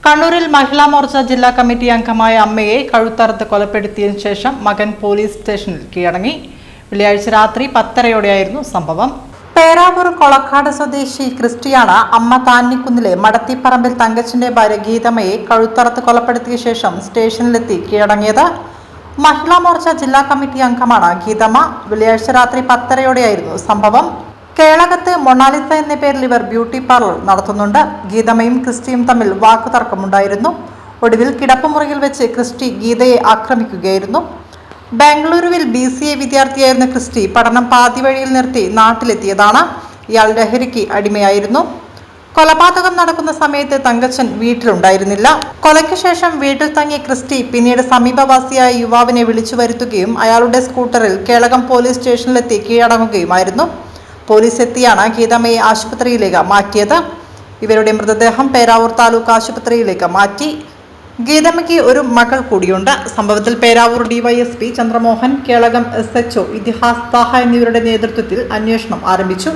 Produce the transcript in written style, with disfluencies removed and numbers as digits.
കണ്ണൂരിൽ മഹിളാ മോർച്ച ജില്ലാ കമ്മിറ്റി അംഗമായ അമ്മയെ കഴുത്തറുത്ത് കൊലപ്പെടുത്തിയതിനു ശേഷം മകൻ പോലീസ് സ്റ്റേഷനിൽ കീഴടങ്ങി. വെള്ളിയാഴ്ച രാത്രി 10:30 സംഭവം. പേരാവൂർ കൊളക്കാട് സ്വദേശി ക്രിസ്റ്റിയാണ് അമ്മ താന്നിക്കുന്നിലെ മടത്തിപ്പറമ്പിൽ തങ്കച്ചന്റെ ഭാര്യ ഗീതമ്മയെ കഴുത്തറുത്ത് കൊലപ്പെടുത്തിയ ശേഷം സ്റ്റേഷനിലെത്തി കീഴടങ്ങിയത്. മഹിളാ മോർച്ച ജില്ലാ കമ്മിറ്റി അംഗമാണ് ഗീതമ്മ. വെള്ളിയാഴ്ച രാത്രി 10:30 സംഭവം. കേളകത്ത് മൊണാലിസ എന്ന പേരിൽ ഇവർ ബ്യൂട്ടി പാർലർ നടത്തുന്നുണ്ട്. ഗീതമ്മയും ക്രിസ്റ്റിയും തമ്മിൽ വാക്കുതർക്കമുണ്ടായിരുന്നു. ഒടുവിൽ കിടപ്പുമുറിയിൽ വെച്ച് ക്രിസ്റ്റി ഗീതയെ ആക്രമിക്കുകയായിരുന്നു. ബാംഗ്ലൂരുവിൽ BCA വിദ്യാർത്ഥിയായിരുന്ന ക്രിസ്റ്റി പഠനം പാതി വഴിയിൽ നിർത്തി നാട്ടിലെത്തിയതാണ്. ഇയാൾ ലഹരിക്ക് അടിമയായിരുന്നു. കൊലപാതകം നടക്കുന്ന സമയത്ത് തങ്കച്ചൻ വീട്ടിലുണ്ടായിരുന്നില്ല. കൊലയ്ക്ക് ശേഷം വീട്ടിൽ തങ്ങിയ ക്രിസ്റ്റി പിന്നീട് സമീപവാസിയായ യുവാവിനെ വിളിച്ചു വരുത്തുകയും അയാളുടെ സ്കൂട്ടറിൽ കേളകം പോലീസ് സ്റ്റേഷനിലെത്തി കീഴടങ്ങുകയുമായിരുന്നു. പോലീസ് എത്തിയാണ് ഗീതമ്മയെ ആശുപത്രിയിലേക്ക് മാറ്റിയത്. ഇവരുടെ മൃതദേഹം പേരാവൂർ താലൂക്ക് ആശുപത്രിയിലേക്ക് മാറ്റി. ഗീതമ്മയ്ക്ക് ഒരു മകൾ കൂടിയുണ്ട്. സംഭവത്തിൽ പേരാവൂർ DYSP ചന്ദ്രമോഹൻ, കേളകം SHO ഇതിഹാസ് താഹ എന്നിവരുടെ നേതൃത്വത്തിൽ അന്വേഷണം ആരംഭിച്ചു.